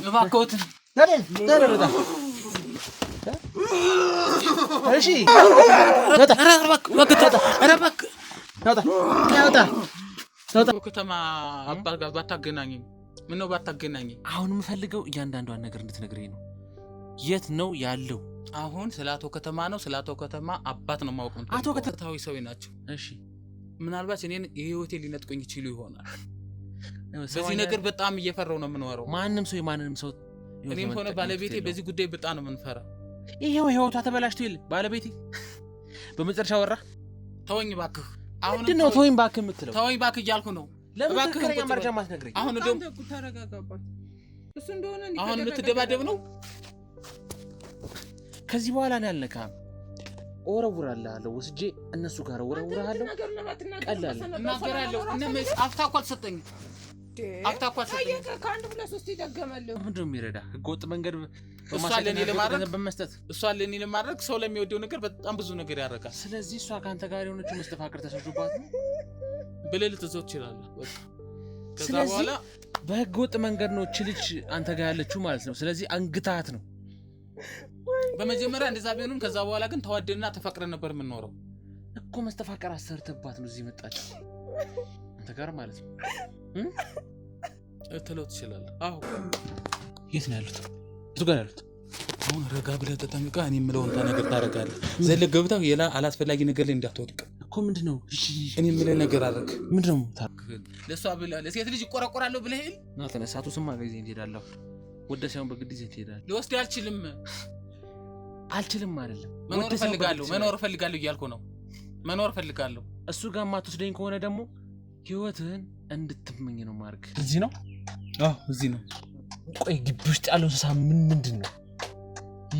እባክዎት ተረዳ እሺ ከተማ አባት ጋር ባታገናኘኝ ምነው ባታገናኘኝ አሁን የምፈልገው እያንዳንዷን ነገር እንድትነግረኝ ነው የት ነው ያለው አሁን ስላቶ ከተማ ነው ስላቶ ከተማ አባት ነው ማወቅ ነው አቶ ከተታዊ ሰው ናቸው እሺ ምናልባት እኔን የሆቴል ሊነጥቆኝ ይችላል ይሆናል በዚህ ነገር በጣም እየፈራው ነው የምኖረው ማንንም ሰው እኔም ሆነ ባለቤቴ በዚህ ጉዳይ በጣም ነው የምንፈራ ይሄው ህይወቷ ተበላሽቶ ይል ባለቤቴ በመጨረሻ ወራ ተወኝ ባክህ አሁን ምንድነው ተወኝ ባክህ የምትለው ተወኝ ባክህ እያልኩ ነው ለምን ከረኛ መረጃ ማትነግረኝ አሁን ደግሞ ተረጋጋባት እሱ እንደሆነ አሁን ልትደባደብ ነው ከዚህ በኋላ ነው ያልነካም ወረውራለሁ ወስጄ እነሱ ጋር ወረውራለሁ ቀላል እናገራለሁ እነም አፍታኳል ሰጠኝ አፍታኳል ሰጠኝ ከአንድ ሁለት ሶስት ይደገማለሁ ምንድነው የሚረዳ ህገወጥ መንገድ በመስጠት እሷ ለኔ ለማድረግ ሰው ለሚወደው ነገር በጣም ብዙ ነገር ያደርጋል ስለዚህ እሷ ካንተ ጋር የሆነችው መስተፋቅር ተሰጥቷት በሌሊት ተዘው ይችላል በቃ ከዛ በኋላ በህገወጥ መንገድ ነው ልጅ አንተ ጋር ያለችው ማለት ነው ስለዚህ አንግታት ነው በመጀመሪያ እንደዛ ቢሆንም ከዛ በኋላ ግን ተዋደድና ተፈቅረን ነበር የምንኖረው እኮ መስተፋቅር አሰርተባት ነው እዚህ መጣች አንተ ጋር ማለት ነው እትለው ትችላል አዎ የት ነው ያሉት እሱ ጋር ያሉት አሁን ረጋ ብለህ ተጠንቅቃ እኔ የምለውን ነገር ታረጋለህ ዘለገብታው የላ አላስፈላጊ ነገር ላይ እንዳትወድቅ እኮ ምንድነው እኔ የምለው ነገር አረግ ምንድነው ለሷ ብለህ ለሴት ልጅ ቆረቆራለሁ ብለህ ይል ና ተነሳቱ ስማ ጋር ይዘን ትሄዳለህ ወደ ሳይሆን በግድ ይዘን ትሄዳለህ ልወስድ አልችልም አይደለም መኖር ፈልጋለሁ እያልኩ ነው መኖር ፈልጋለሁ እሱ ጋር ማትወስደኝ ከሆነ ደግሞ ህይወትህን እንድትመኝ ነው ማርክ እዚህ ነው አዎ እዚህ ነው ቆይ ግቢ ውስጥ ያለው እንስሳ ምንድነው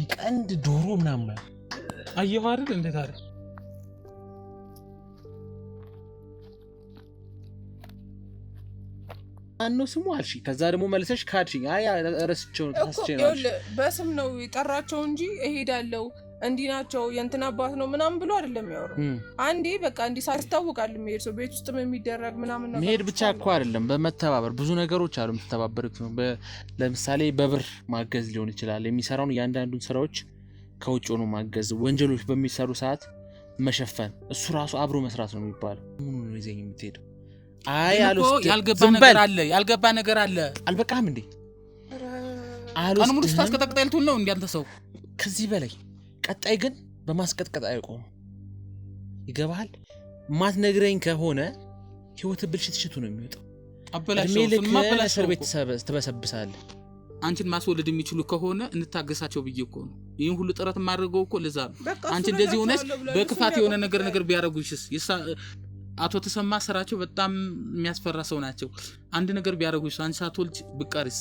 ይቀንድ ዶሮ ምናምን አየህ አይደል እንዴት አይደል አንኖ ስሙ አልሽ ከዛ ደግሞ መልሰሽ ካድሽኝ አይ ረስቸው ተስቼ ነው በስም ነው ይጠራቸው እንጂ እሄዳለሁ እንዲ ናቸው የእንትና አባት ነው ምናምን ብሎ አይደለም ያወራው አንዴ በቃ እንዲ ሳይታወቃል የሚሄድ ሰው ቤት ውስጥም የሚደረግ ምናምን ነው መሄድ ብቻ እኮ አይደለም በመተባበር ብዙ ነገሮች አሉ የምትተባበሩት ነው ለምሳሌ በብር ማገዝ ሊሆን ይችላል የሚሰራውን ያንዳንዱን ስራዎች ከውጭ ሆኖ ማገዝ ወንጀሎች በሚሰሩ ሰዓት መሸፈን እሱ ራሱ አብሮ መስራት ነው የሚባለው ምን ነው ይዘኝ የምትሄደው አይ አሉስ ያልገባ ነገር አለ አልበቃም እንዴ አሉስ ቀኑ ሙሉ ስታስቀጠቅጠልቱ ነው እንዴ አንተ ሰው ከዚህ በላይ ቀጣይ ግን በማስቀጥቀጥ አይቆም ይገባል ማትነግረኝ ከሆነ ህይወት ብልሽት ነው የሚወጣው አበላሽው ማበላሽው ቤት ተበሰብሳለህ አንቺን ማስወለድ የሚችሉ ከሆነ እንታገሳቸው ብዬ እኮ ነው ይሄን ሁሉ ጥረት ማድረገው እኮ ለዛ ነው አንቺ እንደዚህ ሆነሽ በክፋት የሆነ ነገር ቢያረጉሽስ አቶ ተሰማ ስራቸው በጣም የሚያስፈራ ሰው ናቸው አንድ ነገር ቢያረጉሽ አንቺ ሳትወልጅ ብቀርስ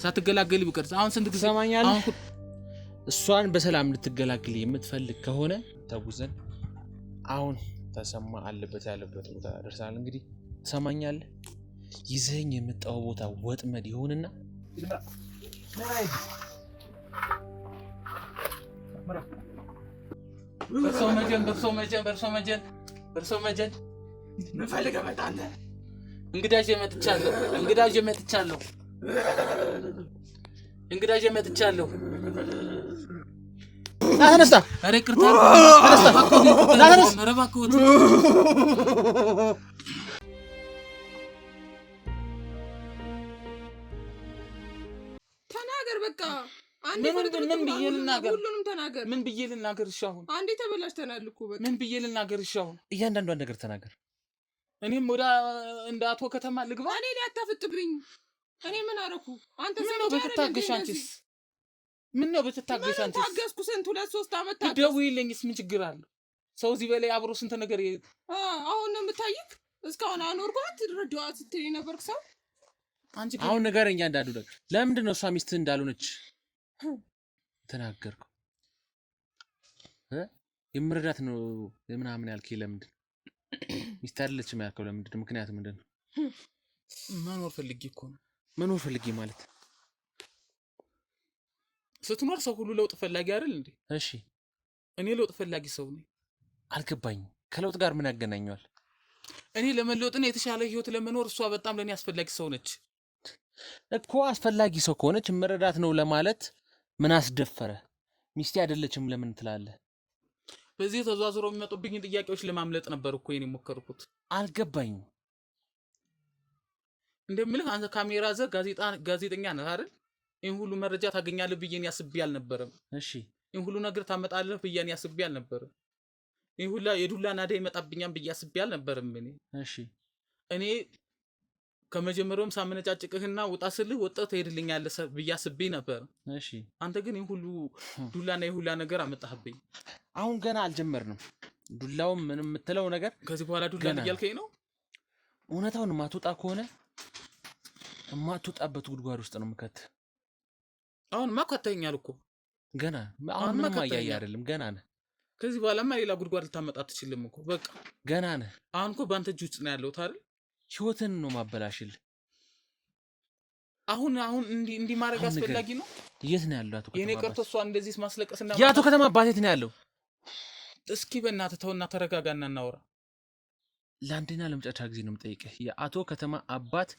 ሳትገላገሊ ብቀርስ አሁን ስንት ጊዜ ሰማኛል እሷን በሰላም ልትገላግል የምትፈልግ ከሆነ ተጉዘን አሁን ተሰማ አለበት ቦታ ደርሳል እንግዲህ ሰማኛል ይዘኝ የመጣው ቦታ ወጥመድ ይሆንና በርሶ መጀን ምን ፈልገህ መጣህ እንግዳጄ መጥቻለሁ አነስታ አሬ ቅርታ ረባኩት ተናገር በቃ አንዴ ሁሉንም ተናገር ምን ብዬ ልናገር እሺ አሁን አንዴ ተበላሽተናል እኮ በቃ ምን ብዬ ልናገር እሺ አሁን እያንዳንዷን ነገር ተናገር እኔም ወደ እንደ አቶ ከተማ ልግባ እኔ ሊያታፍጥብኝ እኔ ምን አረኩ አንተ ሰው በተታገሽ አንቺስ ምን ነው በተታገሽ አንቺስ ታገስኩ ስንት 2-3 አመት ታገስኩ ደውይልኝስ ምን ችግር አለ ሰው እዚህ በላይ አብሮ ስንት ነገር አሁን ነው የምታይክ እስካሁን አኖርኳት ረዳዋት ስትይ ነበር ሰው አንቺ አሁን ነገርኛ እንዳሉ ነገር ለምንድን ነው እሷ ሚስት እንዳልሆነች ተናገርኩ የምረዳት ነው ለምናምን ያልከኝ ለምንድን ሚስት አይደለችም ያልከው ለምንድን ምክንያቱ ምንድን ነው መኖር ፈልጌ እኮ ነው መኖር ፈልጌ ማለት ስትኖር ሰው ሁሉ ለውጥ ፈላጊ አይደል እንዴ እሺ እኔ ለውጥ ፈላጊ ሰው ነኝ አልገባኝም ከለውጥ ጋር ምን ያገናኘዋል እኔ ለመለውጥና የተሻለ ህይወት ለመኖር እሷ በጣም ለኔ አስፈላጊ ሰው ነች እኮ አስፈላጊ ሰው ከሆነች መረዳት ነው ለማለት ምን አስደፈረ? ሚስቴ አይደለችም ለምን ትላለህ? በዚህ ተዟዙሮ የሚመጡብኝ ጥያቄዎች ለማምለጥ ነበር እኮ የኔ ሞከርኩት። አልገባኝም። እንደምልህ አንተ ካሜራ ዘ ጋዜጠኛ ነህ አይደል? ይሄን ሁሉ መረጃ ታገኛለህ ብዬን ያስብ አልነበረም። እሺ ይሄን ሁሉ ነገር ታመጣለህ ብዬን ያስብ አልነበረም። ይሄን ሁሉ የዱላ ናዳ ይመጣብኛል ብዬ ያስብ አልነበረም። እኔ ከመጀመሪያውም ሳመነጫጭቅህና ውጣ ስልህ ወጣህ ትሄድልኛለህ ብዬ አስቤ ነበር። እሺ አንተ ግን ይሄን ሁሉ ዱላና የሁላ ነገር አመጣህብኝ። አሁን ገና አልጀመርንም። ዱላውም ምንም የምትለው ነገር ከዚህ በኋላ ዱላ እያልከኝ ነው? እውነታውን የማትወጣ ከሆነ የማትወጣበት ጉድጓድ ውስጥ ነው የምከት። አሁንማ ከተኛል እኮ ገና አሁን ምንም አያይ አይደለም፣ ገና ነህ። ከዚህ በኋላማ ሌላ ጉድጓድ ልታመጣ አትችልም እኮ በቃ ገና ነህ። አሁን እኮ በአንተ እጅ ውስጥ ነው ያለው አይደል? ህይወትን ነው ማበላሽል። አሁን እንዲህ ማድረግ አስፈላጊ ነው? የት ነው ያለው? የኔ ቀርቶ እሷ እንደዚህ ማስለቀስና የአቶ ከተማ አባት የት ነው ያለው? እስኪ በእናትህ ተውና ተረጋጋና እናውራ። ለአንዴና ለመጨረሻ ጊዜ ነው የምጠይቅህ። የአቶ ከተማ አባት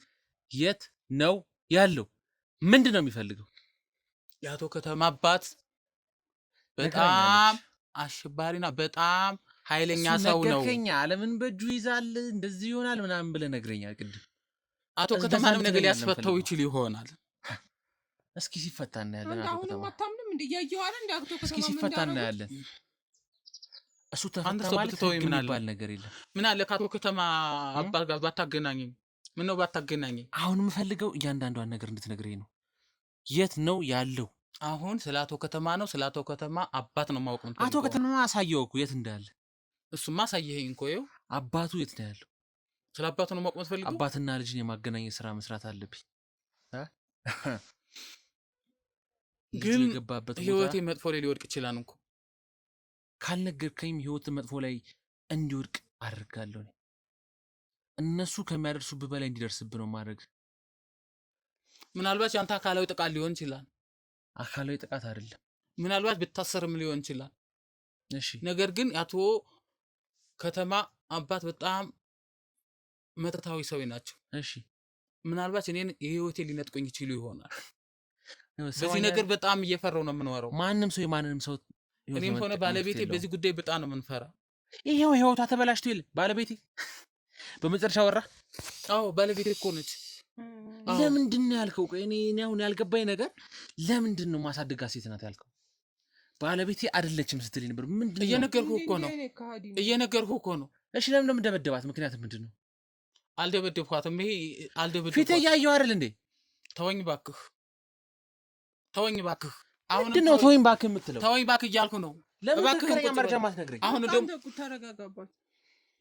የት ነው ያለው? ምንድን ነው የሚፈልገው? የአቶ ከተማ አባት በጣም አሽባሪና በጣም ኃይለኛ ሰው ነው። ነገርከኛ። ዓለምን በእጁ ይዛል እንደዚህ ይሆናል ምናምን ብለህ ነግረኛል ቅድም። አቶ ከተማንም ነገር ሊያስፈታው ይችል ይሆናል። እስኪ ሲፈታ እናያለን። አቶ ከተማ አታምንም እንዴ? ያየው አይደል እንዴ? አቶ ከተማ እስኪ ሲፈታ እናያለን። እሱ ተፈታ ማለት ምን አለ ነገር የለም። ምን አለ ከአቶ ከተማ አባት ጋር ባታገናኘኝ? ምን ነው ባታገናኘኝ? አሁን የምፈልገው እያንዳንዷን ነገር እንድትነግረኝ ነው። የት ነው ያለው? አሁን ስለ አቶ ከተማ ነው፣ ስለ አቶ ከተማ አባት ነው ማወቅ ነው። አቶ ከተማ አሳየው እኮ የት እንዳለ። እሱማ አሳየኸኝ እኮ። ይኸው አባቱ የት ነው ያለው? ስለ አባቱ ነው ማወቅ የምትፈልገው? አባትና ልጅን የማገናኘት ስራ መስራት አለብኝ። ግን ህይወቴ መጥፎ ላይ ሊወድቅ ይችላል እኮ። ካልነገርከኝም ህይወት መጥፎ ላይ እንዲወድቅ አደርጋለሁ። እነሱ ከሚያደርሱብህ በላይ እንዲደርስብህ ነው ማድረግ። ምናልባት ያንተ አካላዊ ጥቃት ሊሆን ይችላል። አካላዊ ጥቃት አይደለም፣ ምናልባት ብታሰርም ሊሆን ይችላል። እሺ፣ ነገር ግን የአቶ ከተማ አባት በጣም መተታዊ ሰው ናቸው። እሺ፣ ምናልባት እኔን የህይወቴ ሊነጥቁኝ ይችሉ ይሆናል። በዚህ ነገር በጣም እየፈራው ነው የምኖረው። ማንም ሰው የማንንም ሰው እኔም ሆነ ባለቤቴ በዚህ ጉዳይ በጣም ነው የምንፈራ። ይሄው ህይወቷ ተበላሽቶ ይል ባለቤቴ በመጨረሻ ወራ። አዎ ባለቤቴ እኮ ነች። ለምንድን ነው ያልከው? ቆይ እኔ አሁን ያልገባኝ ነገር ለምንድን ነው ማሳደጋ ሴት ናት ያልከው? ባለቤቴ አይደለችም ስትልኝ ነበር። ምንድን ነው? እየነገርኩህ እኮ ነው። እሺ ለምን እንደምደበደባት ምክንያት ምንድን ነው? አልደበደብኳትም። ይሄ አልደበደብኳትም። ፊት እያየሁ አይደል እንዴ? ተወኝ እባክህ። አሁን ምንድን ነው ተወኝ እባክህ የምትለው? ተወኝ እባክህ እያልኩ ነው። ለምን ትክክለኛ መረጃ ማትነግረኝ? አሁን ደግሞ ተረጋጋባት።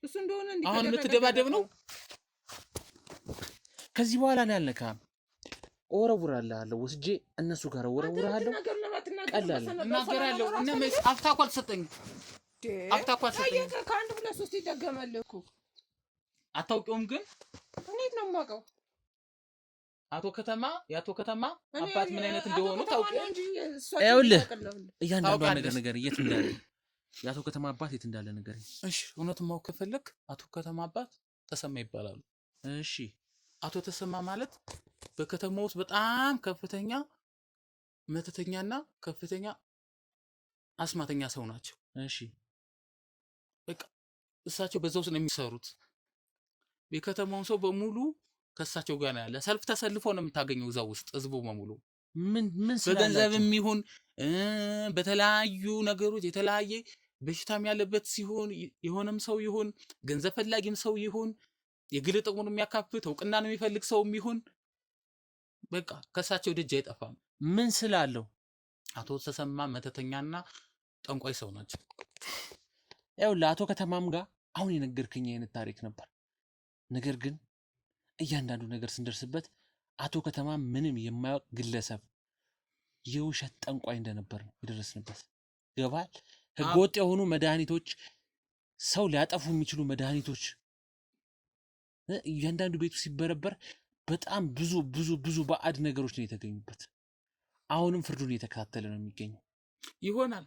እሱ እንደሆነ እንዴ አሁን ልትደባደብ ነው? ከዚህ በኋላ ነው ያልነካም። እወረውርልሃለሁ፣ ወስጄ እነሱ ጋር እወረውርሃለሁ። ቀላል እናገራለሁ። እና አፍታ እኮ አልሰጠኝም። ከአንድ ሁለት ሶስት ይደገማል እኮ። አታውቂውም? ግን እንዴት ነው የማውቀው? የአቶ ከተማ አባት ምን አይነት እንደሆኑ ታውቂው? ይኸውልህ እያንዳንዷን ነገር የት እንዳለ የአቶ ከተማ አባት የት እንዳለ ነገር። እሺ እውነቱን ማወቅ ከፈለክ አቶ ከተማ አባት ተሰማ ይባላሉ። እሺ አቶ ተሰማ ማለት በከተማ ውስጥ በጣም ከፍተኛ መተተኛና ከፍተኛ አስማተኛ ሰው ናቸው። እሺ በቃ እሳቸው በዛው ውስጥ ነው የሚሰሩት። የከተማውን ሰው በሙሉ ከእሳቸው ጋር ነው ያለ። ሰልፍ ተሰልፎ ነው የምታገኘው እዛው ውስጥ ህዝቡ በሙሉ ምን በገንዘብም ይሁን በተለያዩ ነገሮች የተለያየ በሽታም ያለበት ሲሆን የሆነም ሰው ይሁን ገንዘብ ፈላጊም ሰው ይሁን የግል ጥቅሙን የሚያካፍት እውቅናን የሚፈልግ ሰውም ይሁን በቃ ከእሳቸው ደጅ አይጠፋም። ምን ስላለው? አቶ ተሰማ መተተኛና ጠንቋይ ሰው ናቸው። ይኸውልህ አቶ ከተማም ጋር አሁን የነገርከኝ አይነት ታሪክ ነበር። ነገር ግን እያንዳንዱ ነገር ስንደርስበት አቶ ከተማ ምንም የማያውቅ ግለሰብ የውሸት ጠንቋይ እንደነበር ነው የደረስንበት። ገባል? ህገወጥ የሆኑ መድኃኒቶች፣ ሰው ሊያጠፉ የሚችሉ መድኃኒቶች እያንዳንዱ ቤቱ ሲበረበር በጣም ብዙ ባዕድ ነገሮች ነው የተገኙበት። አሁንም ፍርዱን እየተከታተለ ነው የሚገኘው። ይሆናል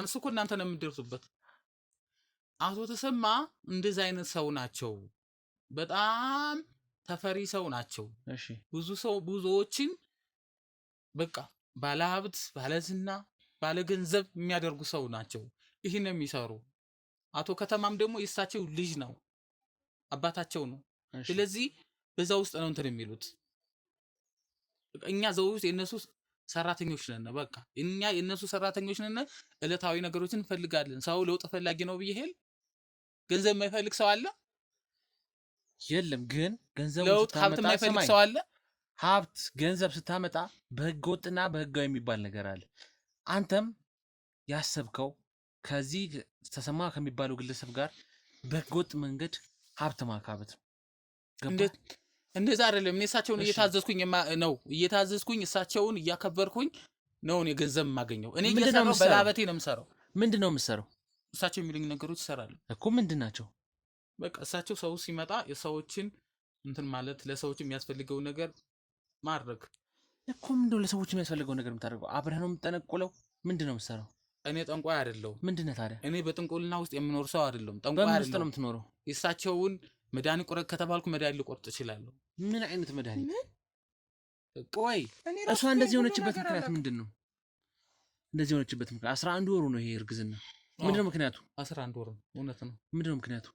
እሱ እኮ እናንተ ነው የምትደርሱበት። አቶ ተሰማ እንደዚህ አይነት ሰው ናቸው። በጣም ተፈሪ ሰው ናቸው። እሺ ብዙዎችን በቃ ባለሀብት፣ ባለዝና፣ ባለገንዘብ የሚያደርጉ ሰው ናቸው ይህን የሚሰሩ። አቶ ከተማም ደግሞ የእሳቸው ልጅ ነው፣ አባታቸው ነው። ስለዚህ በዛ ውስጥ ነው እንትን የሚሉት። እኛ ዘው ውስጥ የነሱ ሰራተኞች ነን። በቃ እኛ የነሱ ሰራተኞች ነን። እለታዊ ነገሮችን እንፈልጋለን። ሰው ለውጥ ፈላጊ ነው ብዬ ገንዘብ የማይፈልግ ሰው አለ? የለም። ግን ገንዘብ ለውጥ ሀብት የማይፈልግ ሰው አለ? ሀብት ገንዘብ ስታመጣ በህገ ወጥና በህጋዊ የሚባል ነገር አለ። አንተም ያሰብከው ከዚህ ተሰማ ከሚባለው ግለሰብ ጋር በህገ ወጥ መንገድ ሀብት ማካበት ነው። እንደዛ አይደለም። እኔ እሳቸውን እየታዘዝኩኝ እሳቸውን እያከበርኩኝ ነው እኔ ገንዘብ የማገኘው። እኔ እየሰራው በላበቴ ነው የምሰራው። ምንድነው የምሰራው? እሳቸው የሚሉኝ ነገሮች እሰራለሁ እኮ። ምንድን ናቸው? በቃ እሳቸው ሰው ሲመጣ የሰዎችን እንትን ማለት ለሰዎች የሚያስፈልገው ነገር ማድረግ እኮ። ምንድነው ለሰዎች የሚያስፈልገው ነገር የምታደርገው? አብረህ ነው የምትጠነቁለው? ምንድነው የምትሰራው? እኔ ጠንቋይ አይደለሁም። ምንድነው ታዲያ? እኔ በጥንቁልና ውስጥ የምኖር ሰው አይደለሁም። ጠንቋይ አይደለሁም። በምን ነው የምትኖረው? የእሳቸውን መድኃኒት ቁረጥ ከተባልኩ መድኃኒት ልቆርጥ እችላለሁ። ምን አይነት መድኃኒት? ቆይ እሷ እንደዚህ የሆነችበት ምክንያት ምንድን ነው? እንደዚህ የሆነችበት ምክንያት 11 ወሩ ነው ይሄ እርግዝና። ምንድነው ምክንያቱ? 11 ወሩ እውነት ነው። ምንድነው ምክንያቱ?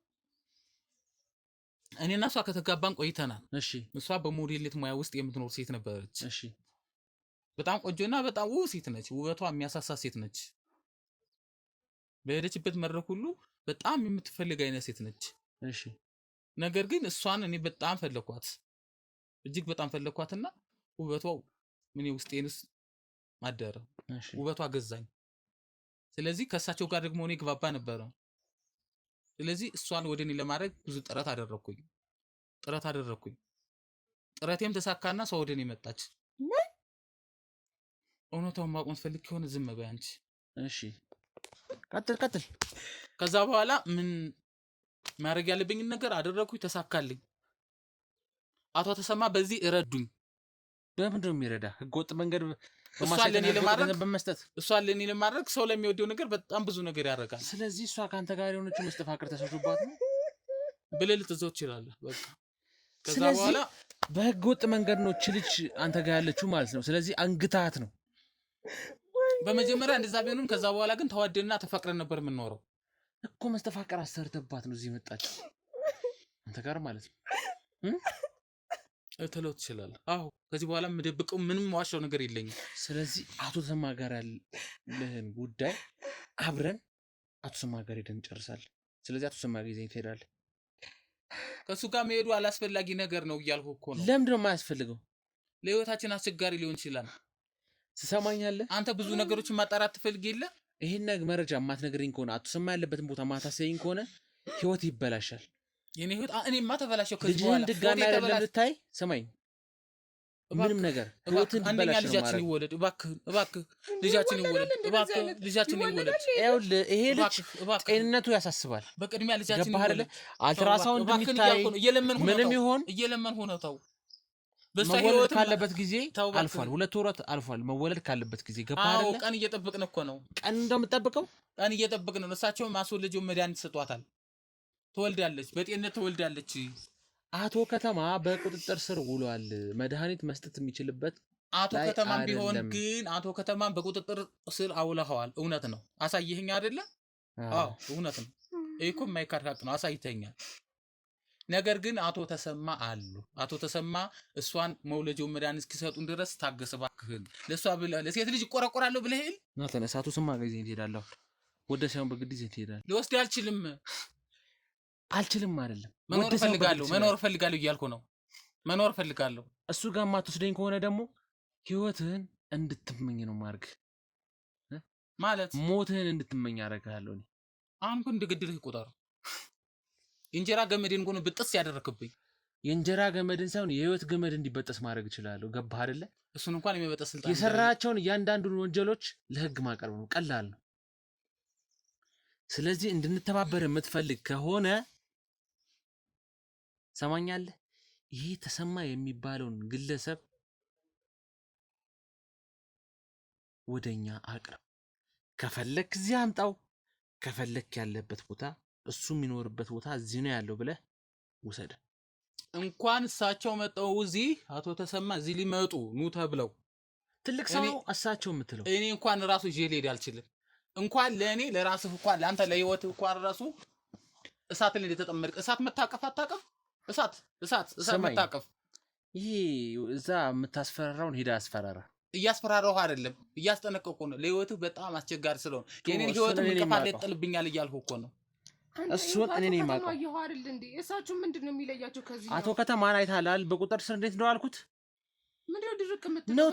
እኔና እሷ ከተጋባን ቆይተናል። እሺ። እሷ በሞዴልነት ሙያ ውስጥ የምትኖር ሴት ነበረች። እሺ። በጣም ቆንጆና በጣም ውብ ሴት ነች። ውበቷ የሚያሳሳ ሴት ነች። በሄደችበት መድረክ ሁሉ በጣም የምትፈልግ አይነት ሴት ነች። እሺ። ነገር ግን እሷን እኔ በጣም ፈለኳት፣ እጅግ በጣም ፈለኳትና ውበቷ ምን ውስጤንስ ማደረ። ውበቷ ገዛኝ። ስለዚህ ከእሳቸው ጋር ደግሞ እኔ ግባባ ነበረ። ስለዚህ እሷን ወደ እኔ ለማድረግ ብዙ ጥረት አደረኩኝ። ጥረቴም ተሳካና ሰው ወደ እኔ መጣች። እውነታውን ማቆም ፈልግ ከሆነ ዝም በይ አንቺ። እሺ ቀጥል። ከዛ በኋላ ምን ማድረግ ያለብኝን ነገር አደረኩኝ፣ ተሳካልኝ። አቶ ተሰማ በዚህ እረዱኝ። በምንድነው የሚረዳ? ህገወጥ መንገድ እሷን ለኔ ለማድረግ ሰው ለሚወደው ነገር በጣም ብዙ ነገር ያደርጋል። ስለዚህ እሷ ካንተ ጋር የሆነችው መስተፋቅር ተሰጥቶባት ነው ብለህ ልትዘው ትችላለህ። በቃ ከዛ በኋላ በህገወጥ መንገድ ነው እቺ ልጅ አንተ ጋር ያለችው ማለት ነው። ስለዚህ አንግታት ነው። በመጀመሪያ እንደዛ ቢሆንም ከዛ በኋላ ግን ተዋደንና ተፈቅረን ነበር የምንኖረው እኮ። መስተፋቅር አሰርተባት ነው እዚህ መጣች አንተ ጋር ማለት ነው። እተለው ትችላለህ። አዎ ከዚህ በኋላ የምደብቀው ምንም ዋሻው ነገር የለኝም። ስለዚህ አቶ ተሰማ ጋር ያለህን ጉዳይ አብረን አቶ ተሰማ ጋር ሄደን እንጨርሳለን። ስለዚህ አቶ ተሰማ ጋር ይዘኝ ትሄዳለህ። ከሱ ጋር መሄዱ አላስፈላጊ ነገር ነው እያልኩ እኮ ነው። ለምንድን ነው የማያስፈልገው? ለህይወታችን አስቸጋሪ ሊሆን ይችላል። ትሰማኛለህ? አንተ ብዙ ነገሮችን ማጣራት ትፈልግ የለ። ይሄን መረጃ ማትነግረኝ ከሆነ አቶ ተሰማ ያለበትን ቦታ ማታሳየኝ ከሆነ ህይወት ይበላሻል። የኔ ህይወት እኔማ ተበላሸው። ከዚህ በኋላ ድጋሚ አይደለም ልታይ። ሰማኝ፣ ምንም ነገር ህይወትን አንደኛ ልጃችን ይወለድ እባክህ፣ ልጃችን ይወለድ እባክህ፣ ልጃችን ይወለድ። ይኸውልህ ይሄ ልጅ ጤንነቱ ያሳስባል። በቅድሚያ ልጃችን ይወለድ። አልትራሳውንድ እንድታይ ምንም ይሆን እየለመንኩ ነው። ተው። መወለድ ካለበት ጊዜ አልፏል። 2 ወራት አልፏል። መወለድ ካለበት ጊዜ ገባህ አይደለ? ቀን እየጠበቅን እኮ ነው። ቀን እንደምጠብቀው ቀን እየጠበቅን ነው። እሳቸው ማስወለጃው መድኃኒት ሰጧታል። ትወልዳለች፣ በጤንነት ትወልዳለች። አቶ ከተማ በቁጥጥር ስር ውሏል። መድኃኒት መስጠት የሚችልበት አቶ ከተማም ቢሆን ግን አቶ ከተማም በቁጥጥር ስር አውለኸዋል። እውነት ነው። አሳይኸኝ አይደለ? አዎ እውነት ነው። ይሄ እኮ የማይካድ ሀቅ ነው። አሳይተኛል። ነገር ግን አቶ ተሰማ አሉ። አቶ ተሰማ እሷን መውለጃውን መድኃኒት እስኪሰጡን ድረስ ታገስ እባክህን። ለእሷ ብለህ ለሴት ልጅ እቆረቆራለሁ ብለህ ሄል ናተነስ አቶ ተሰማ ጋር ይዘኝ ትሄዳለህ። ወደ ሳይሆን በግድ ይዘኝ ትሄዳለህ። ልወስድ አልችልም አይደለም። መኖር ፈልጋለሁ እያልኩ ነው። መኖር ፈልጋለሁ። እሱ ጋር ማትወስደኝ ከሆነ ደግሞ ህይወትህን እንድትመኝ ነው ማድረግ ማለት ሞትህን እንድትመኝ አደርግሃለሁ። እኔ አሁን እንደ ግድልህ ቁጠሩ። የእንጀራ ገመድን ጎን ብጥስ ያደረክብኝ። የእንጀራ ገመድን ሳይሆን የህይወት ገመድ እንዲበጠስ ማድረግ እችላለሁ። ገባህ አይደለ? እሱን እንኳን የሚበጠስ ስልጣን የሰራቸውን እያንዳንዱን ወንጀሎች ለህግ ማቅረብ ነው። ቀላል ነው። ስለዚህ እንድንተባበር የምትፈልግ ከሆነ ሰማኛለህ፣ ይሄ ተሰማ የሚባለውን ግለሰብ ወደኛ አቅርብ። ከፈለክ እዚህ አምጣው፣ ከፈለክ ያለበት ቦታ እሱ የሚኖርበት ቦታ እዚህ ነው ያለው ብለህ ውሰድ። እንኳን እሳቸው መጣው እዚህ አቶ ተሰማ እዚህ ሊመጡ ኑ ተብለው ትልቅ ሰው ነው እሳቸው የምትለው። እኔ እንኳን ራሱ ይዤ ልሄድ አልችልም። እንኳን ለእኔ ለራስህ እንኳን ለአንተ ለህይወት እንኳን ራሱ እሳት ላይ ተጠመድክ እሳት መታቀፍ አታቀፍ እሳት መታቀፍ ይሄ እዛ የምታስፈራራውን ሄዳ አስፈራራ። እያስፈራራሁ አይደለም እያስጠነቀቅኩ ነው። ለህይወትህ በጣም አስቸጋሪ ስለሆነ የኔን ህይወት እንቅፋት ሊጥልብኛል እያልኩ እኮ ነው። እሱን እኔ ነኝ የማውቀው። እሳቸው ምንድነው የሚለያቸው ከዚህ? አቶ ከተማን አይታላል በቁጥር ስር እንዴት ነው አልኩት። ምንድነው ድርቅ የምትለው ነው?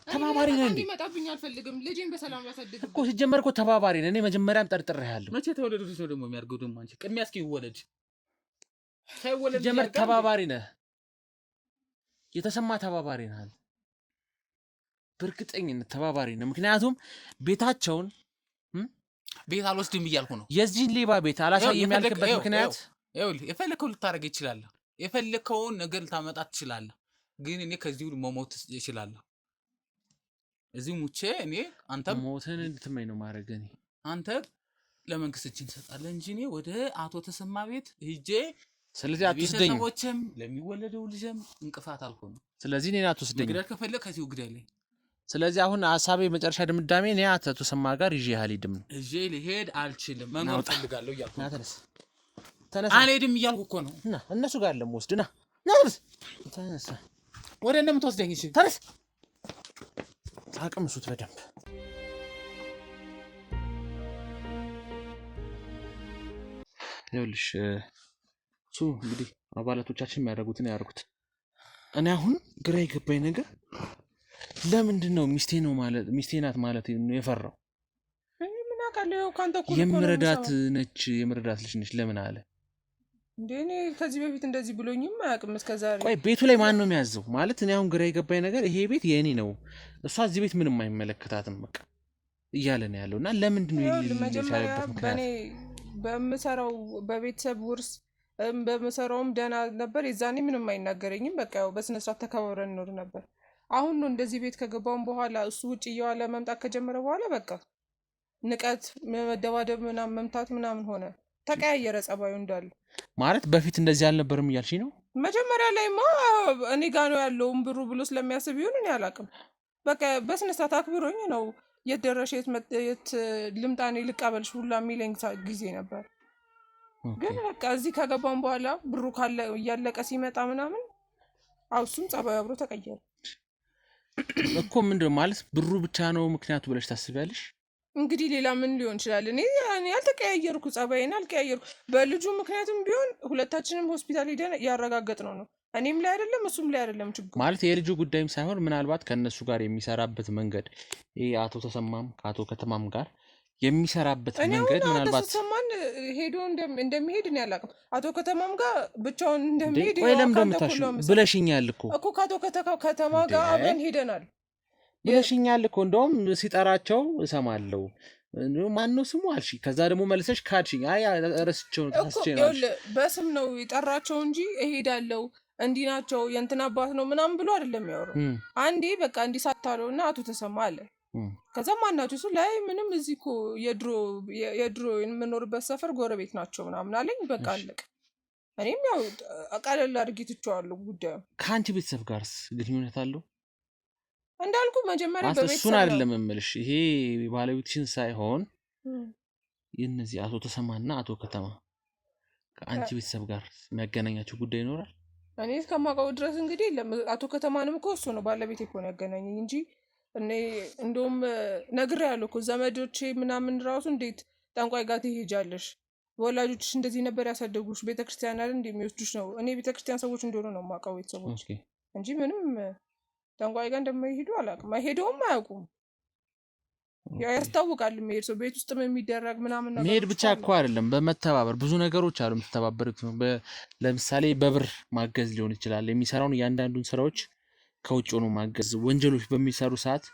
ተባባሪ ነህ እንዴ? ይመጣብኝ አልፈልግም። ልጄን በሰላም ያሳድግ እኮ ሲጀመር እኮ ተባባሪ ነህ። እኔ መጀመሪያም ጠርጥሬሃለሁ። መቼ ተወለዱት ነው ደግሞ የሚያርገው ደግሞ አንቺ ቅድሚያ እስኪ ይወለድ ሳይወለድ ሲጀመር ተባባሪ ነህ። የተሰማ ተባባሪ ነህ። በእርግጠኝነት ተባባሪ ነህ። ምክንያቱም ቤታቸውን ቤት አልወስድም እያልኩ ነው። የዚህን ሌባ ቤት አላሳይም ያልክበት ምክንያት ይኸውልህ የፈለከውን ልታደርግ ይችላለህ። የፈለከውን ነገር ልታመጣ ትችላለህ። ግን እኔ ከዚህ መሞት እችላለሁ። እዚህ ሙቼ እኔ አንተ ሞትን እንድትመኝ ነው ማድረግ። እኔ አንተ ለመንግስት እጅ እንሰጣለን እንጂ እኔ ወደ አቶ ተሰማ ቤት ሂጄ ስለዚህ አትወስደኝ። ቤተሰቦችም ለሚወለደው ልጅም እንቅፋት አልሆንም። ስለዚህ እኔ አትወስደኝ። ግዳል ከፈለክ ከዚህ ግዳልኝ። ስለዚህ አሁን ሐሳቤ መጨረሻ ድምዳሜ እኔ አቶ ተሰማ ጋር ይዤ አልሄድም ነው። ይዤ ልሄድ አልችልም። መኖር ፈልጋለሁ እያልኩ ነው። ተነስ አልሄድም እያልኩ እኮ ነው። እና እነሱ ጋር ለምወስድ ና ተነስ። ወደ እንደምትወስደኝ እሺ ተነስ። አቅምሱት በደንብ ይኸውልሽ እሱ እንግዲህ አባላቶቻችን የሚያደርጉትን ያደርጉት። እኔ አሁን ግራ የገባኝ ነገር ለምንድን ነው ሚስቴ ናት ማለት የፈራው? ምን አውቃለሁ ካንተ እኮ የምረዳት ነች የምረዳት ልጅ ነች ለምን አለ እንዴ? እኔ ከዚህ በፊት እንደዚህ ብሎኝም አያውቅም እስከዛሬ። ቆይ ቤቱ ላይ ማን ነው የሚያዘው? ማለት እኔ አሁን ግራ የገባኝ ነገር ይሄ ቤት የእኔ ነው፣ እሷ እዚህ ቤት ምንም አይመለከታትም በቃ እያለ ነው ያለው። እና ለምንድን ነው መጀመሪያ በእኔ በምሰራው በቤተሰብ ውርስ በምሰራውም ደህና ነበር። የዛኔ ምንም አይናገረኝም። በቃ ያው በስነ ስርዓት ተከባብረን እንኖር ነበር። አሁን ነው እንደዚህ ቤት ከገባውን በኋላ እሱ ውጭ እየዋለ መምጣት ከጀመረ በኋላ በቃ ንቀት፣ መደባደብ፣ ምናምን መምታት ምናምን ሆነ። ተቀያየረ ጸባዩ እንዳለ። ማለት በፊት እንደዚህ አልነበርም እያልሽኝ ነው? መጀመሪያ ላይማ እኔ ጋ ነው ያለውን ብሩ ብሎ ስለሚያስብ ይሁን እኔ አላውቅም። በቃ በስነ ስርዓት አክብሮኝ ነው የት ደረሽ የት ልምጣኔ ልቀበልሽ ሁላ የሚለኝ ጊዜ ነበር። ግን በቃ እዚህ ከገባን በኋላ ብሩ ካለ እያለቀ ሲመጣ ምናምን እሱም ጸባዩ አብሮ ተቀየረ እኮ። ምንድነው ማለት ብሩ ብቻ ነው ምክንያቱ ብለሽ ታስቢያለሽ? እንግዲህ ሌላ ምን ሊሆን ይችላል? እኔ ያልተቀያየርኩ ጸባይን አልቀያየርኩ። በልጁ ምክንያቱም ቢሆን ሁለታችንም ሆስፒታል ሄደን ያረጋገጥነው ነው። እኔም ላይ አይደለም እሱም ላይ አይደለም ችግሩ። ማለት የልጁ ጉዳይም ሳይሆን ምናልባት ከነሱ ጋር የሚሰራበት መንገድ ይሄ አቶ ተሰማም ከአቶ ከተማም ጋር የሚሰራበት መንገድ ምናልባት አቶ ተሰማን ሄዶ እንደሚሄድ እኔ አላውቅም። አቶ ከተማም ጋር ብቻውን እንደሚሄድ ብለሽኛል እኮ ከአቶ ከተማ ጋር አብረን ሄደናል ብለሽኛል እኮ። እንደውም ሲጠራቸው እሰማለሁ። ማነው ስሙ አልሽ። ከዛ ደግሞ መልሰሽ ካድሽኝ። አይ ረስቼው ተስቼ ነው። በስም ነው የጠራቸው እንጂ እሄዳለሁ እንዲህ ናቸው የእንትን አባት ነው ምናምን ብሎ አይደለም ያወራው። አንዴ በቃ እንዲህ ሳታለው እና አቶ ተሰማ አለ። ከዛ ማናቸው እሱ ላይ ምንም እዚህ እኮ የድሮ የምኖርበት ሰፈር ጎረቤት ናቸው ምናምን አለኝ። በቃ አለቀ። እኔም ያው ቀለል አድርጌ ትቼዋለሁ ጉዳዩ። ከአንቺ ቤተሰብ ጋርስ ግንኙነት አለው? እንዳልኩ መጀመሪያ በቤተሰብ እሱን አይደለም የምልሽ፣ ይሄ ባለቤትሽን ሳይሆን የእነዚህ አቶ ተሰማና አቶ ከተማ ከአንቺ ቤተሰብ ጋር የሚያገናኛቸው ጉዳይ ይኖራል? እኔ እስከማውቀው ድረስ እንግዲህ አቶ ከተማንም እኮ እሱ ነው ባለቤቴ እኮ ነው ያገናኘኝ እንጂ እኔ እንደውም ነግሬያለሁ እኮ ዘመዶቼ ምናምን ራሱ እንዴት ጠንቋይ ጋር ትሄጃለሽ? ወላጆችሽ እንደዚህ ነበር ያሳደጉሽ? ቤተክርስቲያን አይደል እንደሚወስዱሽ ነው። እኔ ቤተክርስቲያን ሰዎች እንደሆኑ ነው የማውቀው ቤተሰቦች እንጂ ምንም ጠንቋይ ጋር እንደማይሄዱ አላውቅም። አይሄደውም አያውቁም። ያው ያስታውቃል የሚሄድ ሰው ቤት ውስጥም የሚደረግ ምናምን ነገር መሄድ ብቻ እኮ አይደለም፣ በመተባበር ብዙ ነገሮች አሉ የምትተባበሩት። ለምሳሌ በብር ማገዝ ሊሆን ይችላል። የሚሰራውን እያንዳንዱን ስራዎች ከውጭ ሆኖ ማገዝ፣ ወንጀሎች በሚሰሩ ሰዓት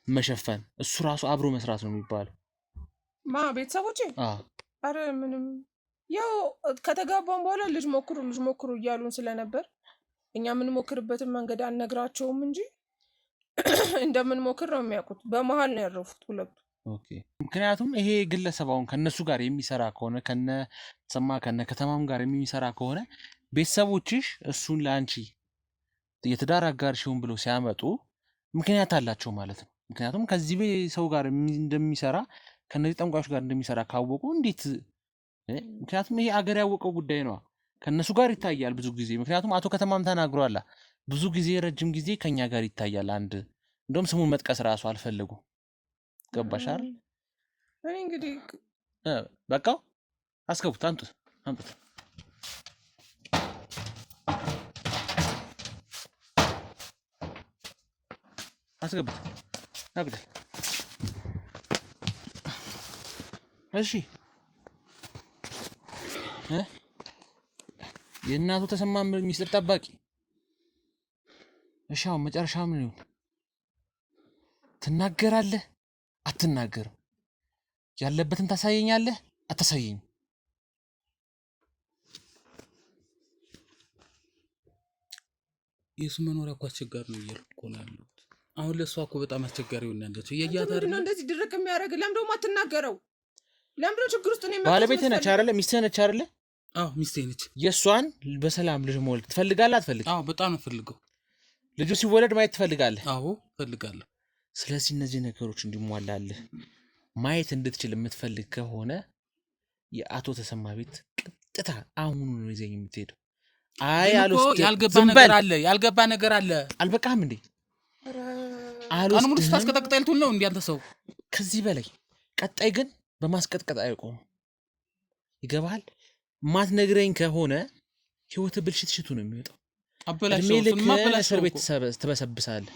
መሸፈን፣ እሱ ራሱ አብሮ መስራት ነው የሚባለው። ቤተሰቦቼ አረ ምንም ያው ከተጋባን በኋላ ልጅ ሞክሩ እያሉን ስለነበር እኛ የምንሞክርበትን መንገድ አልነግራቸውም እንጂ እንደምንሞክር ነው የሚያውቁት። በመሀል ነው ያረፉት ሁለቱ። ምክንያቱም ይሄ ግለሰብ አሁን ከነሱ ጋር የሚሰራ ከሆነ ከነ ከተማም ጋር የሚሰራ ከሆነ ቤተሰቦችሽ እሱን ለአንቺ የትዳር አጋርሽውን ብለው ሲያመጡ ምክንያት አላቸው ማለት ነው። ምክንያቱም ከዚህ ሰው ጋር እንደሚሰራ ከነዚህ ጠንቋዮች ጋር እንደሚሰራ ካወቁ እንዴት ምክንያቱም ይሄ አገር ያወቀው ጉዳይ ነው። ከነሱ ጋር ይታያል ብዙ ጊዜ። ምክንያቱም አቶ ከተማም ተናግሯል ብዙ ጊዜ ረጅም ጊዜ ከኛ ጋር ይታያል። አንድ እንደውም ስሙን መጥቀስ ራሱ አልፈለጉ። ገባሽ አይደል? እኔ እንግዲህ በቃ አስገቡት። አንጡት አስገቡት። አግደ እሺ የእናቱ ተሰማ ሚስጥር ጠባቂ። እሺ አሁን መጨረሻ ምን ይሁን? ትናገራለህ አትናገርም? ያለበትን ታሳየኛለህ አታሳየኝም? የሱ መኖሪያ እኮ አስቸጋሪ ነው እያልኩ እኮ ነው ያለሁት። አሁን ለእሷ እኮ በጣም አስቸጋሪ ሆነ ያለች እያያታር ነው። እንደዚህ ድርቅ የሚያደርግ ለምን ደግሞ አትናገረው? ለምን ነው ችግር ውስጥ ነው የመጣው? ባለቤትህ ነች አይደለ? ሚስትህ ነች አይደለ? አዎ ሚስቴ ነች። የእሷን በሰላም ልጅ መውለድ ትፈልጋለህ አትፈልግም? አዎ በጣም ነው ፈልገው። ልጁ ሲወለድ ማየት ትፈልጋለህ? አዎ ፈልጋለሁ። ስለዚህ እነዚህ ነገሮች እንዲሟላልህ ማየት እንድትችል የምትፈልግ ከሆነ የአቶ ተሰማ ቤት ቀጥታ አሁኑ ነው ይዘኝ የምትሄደው። አይ አልወስድ። ያልገባ ነገር አለ። አልበቃህም እንዴ? ቀኑ ሙሉ ስታስቀጠቅጠኝ ልትውል ነው እንዴ አንተ ሰው? ከዚህ በላይ ቀጣይ ግን በማስቀጥቀጥ አይቆም። ይገባሃል? ማትነግረኝ ከሆነ ህይወት ብልሽት ነው የሚወጣው። እድሜ ልክ እስር ቤት ትበሰብሳለህ።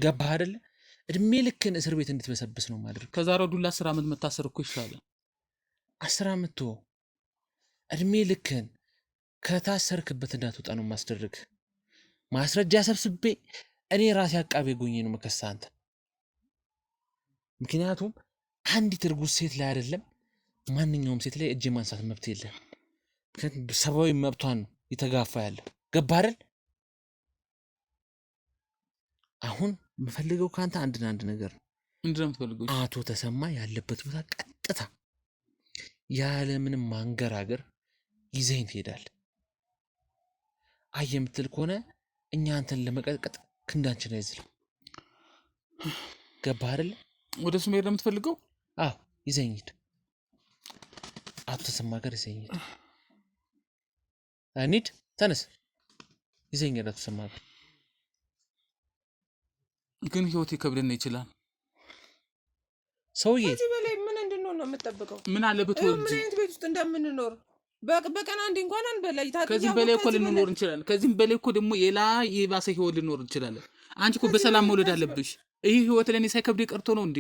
ገባህ አይደለ? እድሜ ልክን እስር ቤት እንድትበሰብስ ነው ማድረግ። ከዛሬ ዱላ 10 ዓመት መታሰር እኮ ይሻላል። 10 ዓመት ተወው፣ እድሜ ልክን ከታሰርክበት እንዳትወጣ ነው ማስደረግ። ማስረጃ ሰብስቤ እኔ ራሴ አቃቤ ጎኜ ነው መከሰስ አንተ። ምክንያቱም አንዲት እርጉዝ ሴት ላይ አይደለም ማንኛውም ሴት ላይ እጅ ማንሳት መብት የለም። ምክንያቱም ሰብአዊ መብቷን ነው የተጋፋ ያለው። ገባህ አይደል? አሁን የምፈልገው ካንተ አንድ ነገር ነው። ምንድነው የምትፈልገው? አቶ ተሰማ ያለበት ቦታ ቀጥታ ያለምንም ማንገራገር ይዘኝ ትሄዳለህ። አየህ የምትል ከሆነ እኛ አንተን ለመቀጥቀጥ ክንዳችን አይዝልም። ገባህ አይደል? ወደ እሱ መሄድ ነው የምትፈልገው? አዎ ይዘኝ ሂድ። አቶ ተሰማ ጋር ይዘኝ ሂድ። እንሂድ፣ ተነስ፣ ይዘኝ ሂድ አቶ ተሰማ ጋር። ግን ህይወት ይከብደን ይችላል ሰውዬ። ከዚህ በላይ ምን እንድንሆን ነው የምትጠብቀው? ምን አለበት ወልጂ ምን አይነት ቤት ውስጥ እንደምንኖር በቀን አንድ እንኳን አንበላ ይታጠብ። ከዚህም በላይ እኮ ልንኖር እንችላለን። ከዚህም በላይ እኮ ደግሞ ሌላ የባሰ ህይወት ልንኖር እንችላለን። አንቺ እኮ በሰላም መውለድ አለብሽ። ይህ ህይወት ለኔ ሳይከብድ ቀርቶ ነው እንዴ?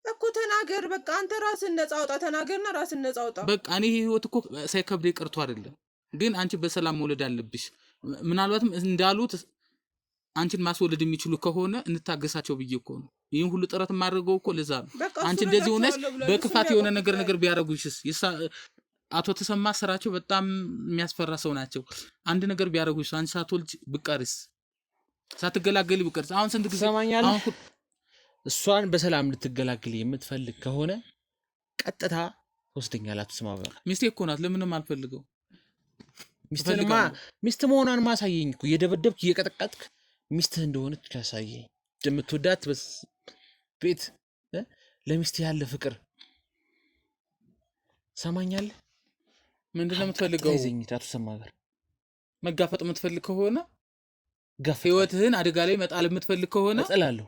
እኮ ተናገር በቃ። አንተ ራስን ነፃ አውጣ። ተናገርና ራስን ነፃ አውጣ። በቃ እኔ ይህ ህይወት እኮ ሳይከብድ ቀርቶ አይደለም፣ ግን አንቺ በሰላም መውለድ አለብሽ። ምናልባትም እንዳሉት አንቺን ማስወለድ የሚችሉ ከሆነ እንታገሳቸው ብዬ እኮ ነው ይህን ሁሉ ጥረት የማደርገው እኮ ለዛ ነው። አንቺ እንደዚህ ሆነሽ በክፋት የሆነ ነገር ቢያደርጉሽስ? አቶ ተሰማ ስራቸው በጣም የሚያስፈራ ሰው ናቸው። አንድ ነገር ቢያደርጉሽ አንቺ ሳትወልጅ ብቀርስ፣ ሳትገላገሊ ብቀርስ? አሁን ስንት ጊዜ ሰማኛለህ? እሷን በሰላም እንድትገላገል የምትፈልግ ከሆነ ቀጥታ ወስደኛል። አቶ ተሰማ ሚስቴ እኮ ናት። ለምንም አልፈልገው። ሚስት መሆኗን ማሳየኝ እኮ እየደበደብክ እየቀጠቀጥክ ሚስትህ እንደሆነች ካሳየኝ እንደምትወዳት ቤት ለሚስት ያለ ፍቅር ሰማኛለህ? ምንድነው የምትፈልገው? ይዘኝት አቶ ተሰማ ጋር መጋፈጥ የምትፈልግ ከሆነ ህይወትህን አደጋ ላይ መጣል የምትፈልግ ከሆነ እጥላለሁ።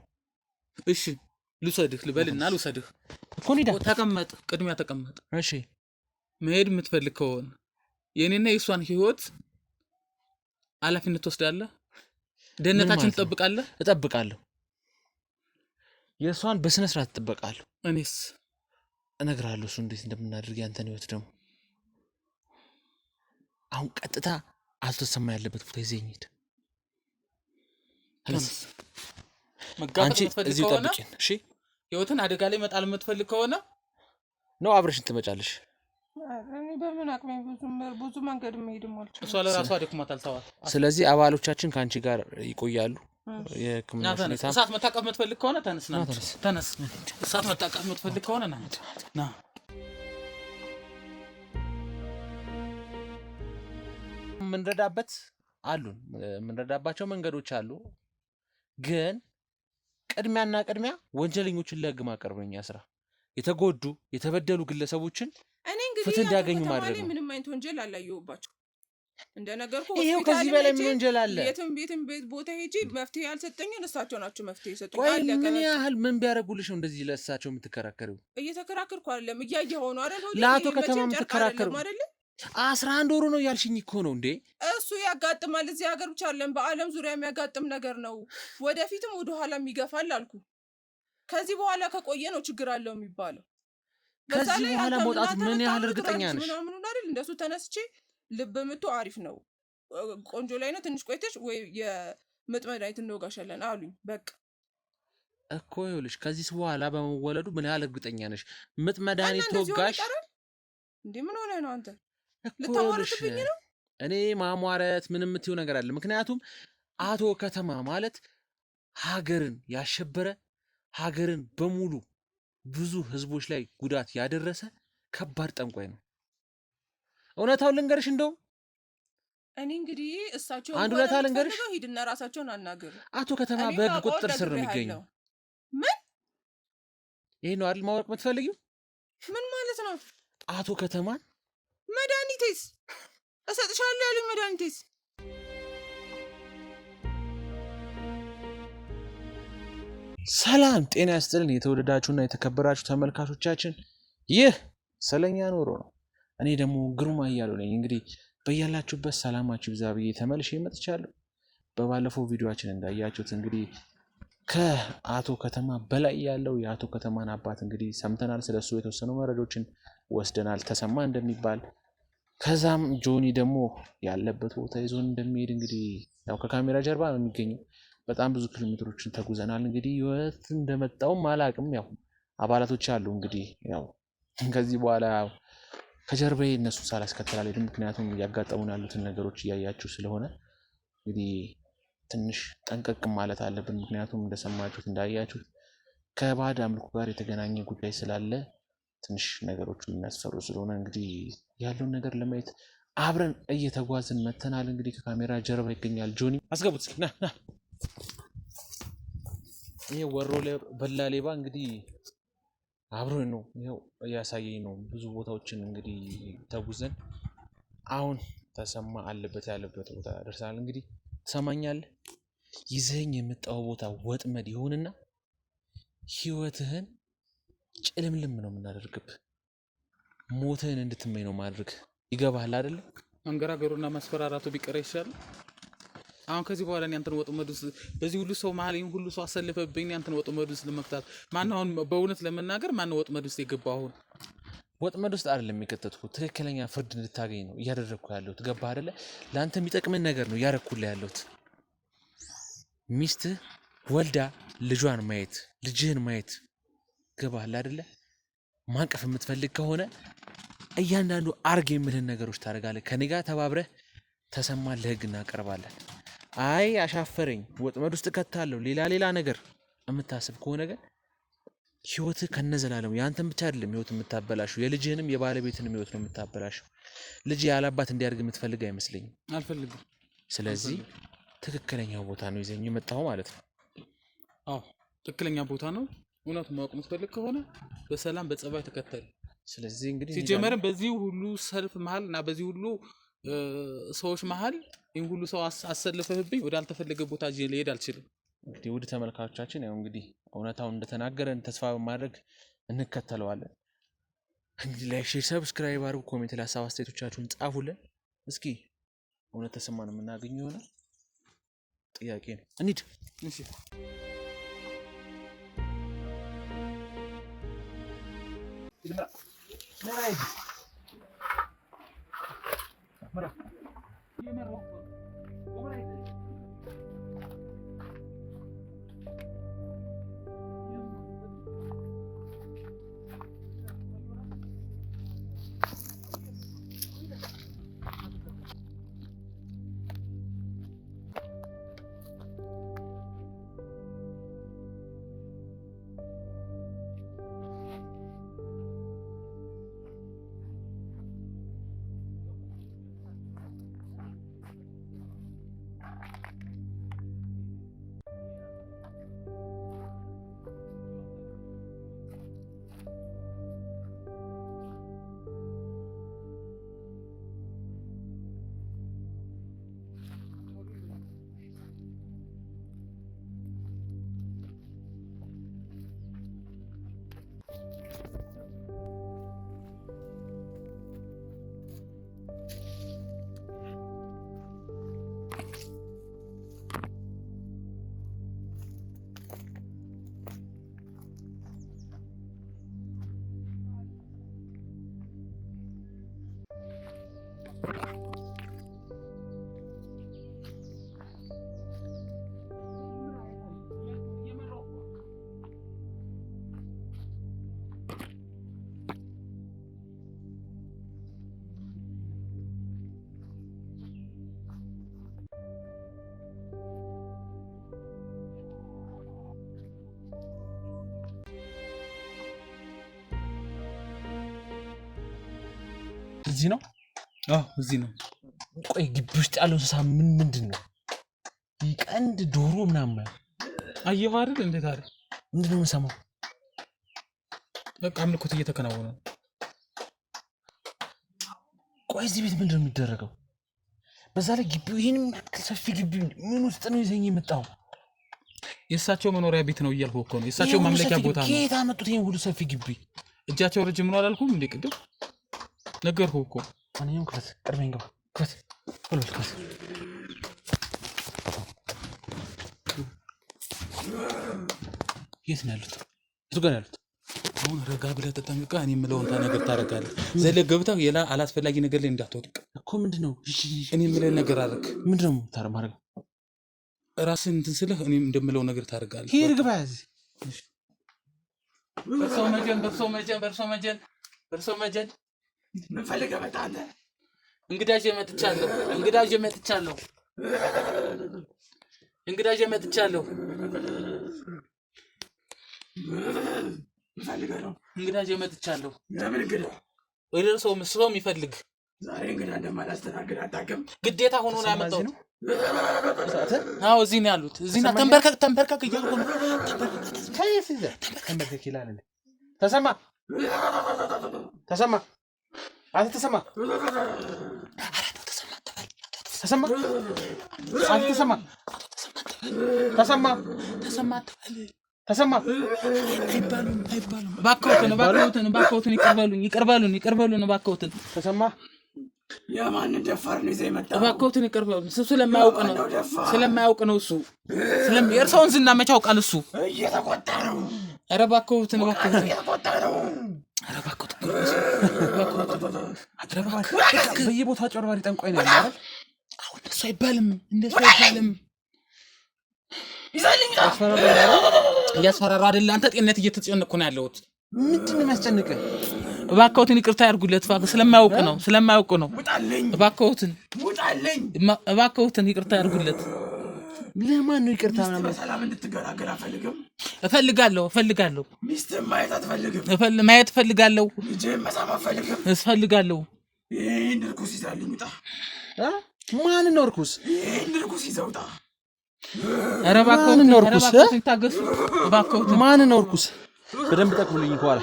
እሺ ልውሰድህ ልበልና ልውሰድህ እኮ ኒዳ ተቀመጥ፣ ቅድሚያ ተቀመጥ። እሺ መሄድ የምትፈልግ ከሆነ የኔና የሷን ህይወት ኃላፊነት ትወስዳለህ። ደህንነታችን ትጠብቃለህ። እጠብቃለሁ። የሷን በስነ ስርዓት ትጠብቃለሁ። እኔስ እነግራለሁ እሱ እንዴት እንደምናደርግ ያንተን ህይወት ደግሞ። አሁን ቀጥታ አቶ ተሰማ ያለበት ቦታ ይዘኝ ሂድ። አንቺ እዚሁ ጠብቂኝ እሺ? ህይወትን አደጋ ላይ መጣል የምትፈልግ ከሆነ ነው አብረሽን ትመጫለሽ። እኔ በምን አቅሜ ብዙ መንገድ መሄድም አልችልም። እሷ ለራሷ ደክሟታል። ተዋት። ስለዚህ አባሎቻችን ከአንቺ ጋር ይቆያሉ። የህክምና ሁኔታ እሳት መታቀፍ የምትፈልግ ከሆነ ተነስ። እሳት መታቀፍ የምትፈልግ ከሆነ ና ምንረዳበት አሉን ምንረዳባቸው መንገዶች አሉ ግን ቅድሚያ ወንጀለኞችን ለህግ ማቅረብ ነው የኛ ስራ የተጎዱ የተበደሉ ግለሰቦችን እኔ እንግዲህ ፍትህ እንዲያገኙ ማድረግ ነው ምንም አይነት ወንጀል አላየሁባቸው እንደነገርኩ ይሄው ከዚህ በላይ ምን ወንጀል አለ ቤትም ቦታ ሄጂ መፍትሄ ያልሰጠኝ እነሳቸው ናቸው መፍትሄ ሰጡኝ ቆይ ምን ያህል ምን ቢያረጉልሽ ነው እንደዚህ ለእሳቸው የምትከራከሪው እየተከራከርኩ አይደለም እያየሁ ነው አይደል ለአቶ ከተማ የምትከራከሩ 11 ወሩ ነው ያልሽኝ እኮ ነው እንዴ እሱ ያጋጥማል እዚህ ሀገር ብቻ አይደለም በአለም ዙሪያ የሚያጋጥም ነገር ነው ወደፊትም ወደ ኋላም ይገፋል አልኩ ከዚህ በኋላ ከቆየ ነው ችግር አለው የሚባለው ከዚህ በኋላ መውጣት ምን ያህል እርግጠኛ ነሽ ምናምን አይደል እንደሱ ተነስቼ ልብ ምቱ አሪፍ ነው ቆንጆ ላይ ነው ትንሽ ቆይተሽ ወይ የምጥ መድኃኒት እንወጋሻለን አሉኝ በቃ እኮ ይኸውልሽ ከዚህ በኋላ በመወለዱ ምን ያህል እርግጠኛ ነሽ ምጥ መድኃኒት ወጋሽ እንዴ ምን ሆነ ነው አንተ ልታወራትብኝ ነው እኔ ማሟረት ምንም የምትይው ነገር አለ ምክንያቱም አቶ ከተማ ማለት ሀገርን ያሸበረ ሀገርን በሙሉ ብዙ ህዝቦች ላይ ጉዳት ያደረሰ ከባድ ጠንቋይ ነው እውነታውን ልንገርሽ እንደው እኔ እንግዲህ እሳቸው አንድ ሁለት ልንገርሽ ሂድና ራሳቸውን አናገሩ አቶ ከተማ በህግ ቁጥጥር ስር ነው የሚገኘው ምን ይሄ ነው አይደል ማወቅ የምትፈልጊው ምን ማለት ነው አቶ ከተማን መድኃኒቴስ እሰጥሻለሁ ያሉኝ መድኃኒቴስ ሰላም ጤና ያስጥልን የተወደዳችሁና የተከበራችሁ ተመልካቾቻችን ይህ ስለኛ ኑሮ ነው እኔ ደግሞ ግሩማ እያሉ ነኝ እንግዲህ በያላችሁበት ሰላማችሁ ይብዛ ብዬ ተመልሼ መጥቻለሁ በባለፈው ቪዲዮአችን እንዳያችሁት እንግዲህ ከአቶ ከተማ በላይ ያለው የአቶ ከተማን አባት እንግዲህ ሰምተናል ስለሱ የተወሰኑ መረጃዎችን ወስደናል ተሰማ እንደሚባል ከዛም ጆኒ ደግሞ ያለበት ቦታ ይዞን እንደሚሄድ እንግዲህ ያው ከካሜራ ጀርባ ነው የሚገኘው በጣም ብዙ ኪሎሜትሮችን ተጉዘናል እንግዲህ የት እንደመጣው ማላቅም ያው አባላቶች አሉ እንግዲህ ያው ከዚህ በኋላ ከጀርባዬ እነሱ ሳላስከተላል ምክንያቱም ያጋጠሙን ያሉትን ነገሮች እያያችሁ ስለሆነ እንግዲህ ትንሽ ጠንቀቅ ማለት አለብን ምክንያቱም እንደሰማችሁት እንዳያችሁት ከባዕድ አምልኮ ጋር የተገናኘ ጉዳይ ስላለ ትንሽ ነገሮች የሚያስፈሩ ስለሆነ እንግዲህ ያለውን ነገር ለማየት አብረን እየተጓዝን መተናል እንግዲህ ከካሜራ ጀርባ ይገኛል ጆኒ አስገቡት ና ይሄ ወሮ በላ ሌባ እንግዲህ አብሮ ነው ይሄው ያሳየኝ ነው ብዙ ቦታዎችን እንግዲህ ተጉዘን አሁን ተሰማ አለበት ያለበት ቦታ ደርሰናል እንግዲህ ተሰማኛል ይዘኝ የመጣው ቦታ ወጥመድ ይሁንና ህይወትህን ጭልምልም ነው የምናደርግብህ ሞትህን እንድትመኝ ነው ማድረግ ይገባሃል አይደል አንገራገሩና ማስፈራራቱ ቢቀር ይሻላል አሁን ከዚህ በኋላ እኔ አንተን ወጥመድ ውስጥ በዚህ ሁሉ ሰው መሀል ይሄን ሁሉ ሰው አሰልፈብኝ አንተን ወጥመድ ውስጥ ለመፍታት ማን አሁን በእውነት ለመናገር ማን ወጥመድ ውስጥ የገባው አሁን ወጥመድ ውስጥ አይደለም የሚከተትኩት ትክክለኛ ፍርድ እንድታገኝ ነው እያደረግኩ ያለሁት ገባህ አይደለ ለአንተ የሚጠቅምን ነገር ነው እያደረግኩልህ ያለሁት ሚስትህ ወልዳ ልጇን ማየት ልጅህን ማየት ገባህ አይደለ ማንቀፍ የምትፈልግ ከሆነ እያንዳንዱ አርግ የምልህን ነገሮች ታደርጋለህ ከኔ ጋር ተባብረህ ተሰማ ለህግ እናቀርባለን አይ አሻፈረኝ ወጥመድ ውስጥ ከታለው ሌላ ነገር የምታስብ ከሆነ ግን ህይወት ከነዘላለም ያንተን ብቻ አይደለም ህይወት የምታበላሽው የልጅህንም የባለቤትንም ህይወት ነው የምታበላሽው ልጅ ያላባት እንዲያርግ የምትፈልግ አይመስልኝም አልፈልግም ስለዚህ ትክክለኛው ቦታ ነው ይዘኝ የመጣው ማለት ነው አዎ ትክክለኛ ቦታ ነው እውነቱን ማወቅ የምትፈልግ ከሆነ በሰላም በጸባይ ተከተል ስለዚህ እንግዲህ ሲጀመርም በዚህ ሁሉ ሰልፍ መሃል እና በዚህ ሁሉ ሰዎች መሃል ይሄን ሁሉ ሰው አሰልፈህብኝ ወደ አልተፈለገ ቦታ ልሄድ አልችልም እንግዲህ ውድ ተመልካቾቻችን ያው እንግዲህ እውነታውን እንደተናገረን ተስፋ በማድረግ እንከተለዋለን እንግዲህ ላይክ ሼር ሰብስክራይብ አድርጉ ኮሜንት ላይ ሀሳብ አስተያየቶቻችሁን ጻፉልን እስኪ እውነት ተሰማን የምናገኘው ይሆናል ጥያቄ ነው እንሂድ እሺ እዚህ ነው? አዎ እዚህ ነው። ቆይ ግቢ ውስጥ ያለው እንስሳ ምንድነው? ይቀንድ ዶሮ ምናምን አየህ አይደል? እንዴት አይደል? ምንድነው የምሰማው? በቃ አምልኮት እየተከናወነ ነው። ቆይ እዚህ ቤት ምንድነው የሚደረገው? በዛ ላይ ግቢው ይሄን ሰፊ ግቢ ምን ውስጥ ነው ይዘኝ የመጣው? የእሳቸው መኖሪያ ቤት ነው እያልኩህ እኮ ነው። የእሳቸው ማምለኪያ ቦታ ነው። ከየት አመጡት ይሄን ሁሉ ሰፊ ግቢ? እጃቸው ረጅም ነው አላልኩም እንዴ? ቅድም ነገርኩህ እኮ። ማንኛውም ክፈት፣ ቅድመኝ ገባ። ክፈት ሁሉ ክፈት። የት ነው ያሉት? የቱ ጋር ያሉት? አሁን ረጋ ብለህ ተጠንቅቀህ እኔ የምለውን ነገር ታደርጋለህ። ዘለህ ገብተህ ሌላ አላስፈላጊ ነገር ላይ እንዳትወድቅ እኮ። ምንድነው? እኔ የምልህን ነገር አድርግ። ምንድነው ማድረግ? ራስህን እንትን ስልህ እኔ እንደምለው ነገር ታደርጋለህ። ሂድ ግባ። እዚህ በርሶ መጀን ምን ፈልገህ መጣህ አንተ? እንግዳ ይዤ መጥቻለሁ። እንግዳ ይዤ መጥቻለሁ። ለምን እንግዳ? ወይ ሰው መስሎ የሚፈልግ ዛሬ እንግዳ እንደማላስተናግድ አታውቅም? ግዴታ ሆኖ ነው ያመጣው። አዎ እዚህ ነው ያሉት። እዚህ ነው። ተንበርከክ እያልኩ ነው። ተንበርከክ ይላል። ተሰማ አንተ ተሰማ አይባሉም። እባክዎትን ይቀርባሉን እባክዎትን። ተሰማ የማንን ደፋር ነው ይዘህ የመጣው? እባክዎትን ይቀርባሉ። እሱ ስለማያውቅ ነው እሱ የእርሳውን ዝና መቼ ያውቃል እሱ? እየተቆጣ ነው። ኧረ እባክዎትን እየተቆጣ ነው። በየቦታው አጭበርባሪ ጠንቋይ ነው ያለው። አሁን እንደሱ አይባልም። እያስፈራራ አይደል? አንተ ጤንነት እየተጨነቅኩ ነው ያለሁት። ምንድን ነው የሚያስጨንቅህ? እባክዎትን ይቅርታ ያድርጉለት። ስለማያውቅ ነው። እባክዎትን ይቅርታ ያድርጉለት። ለማን ነው ይቅርታ? በሰላም እንድትገላገል አፈልግም። እፈልጋለሁ። ሚስትህን ማየት አትፈልግም? ማየት እፈልጋለሁ። ልጅህን መሳም አትፈልግም? እፈልጋለሁ። ይህን ርኩስ ይዘህልኝ ውጣ። ማንን ነው ርኩስ? ይህን ርኩስ ይዘህ ውጣ። ኧረ እባክዎትን ታገሱ። ማንን ነው ርኩስ? በደንብ ጠቅሙልኝ ከኋላ።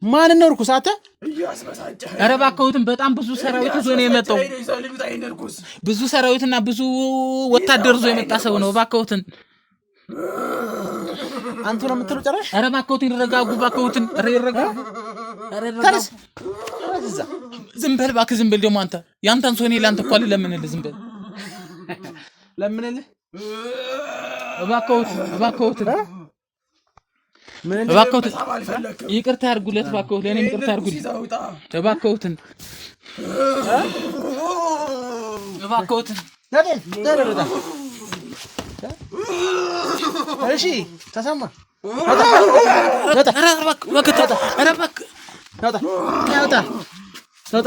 ማንን ነው ርኩስ? አንተ ኧረ እባክዎትን በጣም ብዙ ሰራዊት ይዞ ነው የመጣው። ብዙ ሰራዊትና ብዙ ወታደር ይዞ የመጣ ሰው ነው። እባክዎትን አንተ ነው የምትለው ጨራሽ? ኧረ እባክዎትን ይረጋጉ። እባክዎትን ይረጋጉ። ተነስ። ዝም በል እባክህ፣ ዝም በል ደግሞ አንተ ያንተን ሰው እኔ ላንተ እኮ ለምንልህ። ዝም በል ለምንልህ። እባክዎትን ይቅርታ ያድርጉለት። እባክዎትን ለእኔም ይቅርታ ያድርጉልኝ። እባክዎትን እሺ ተሰማ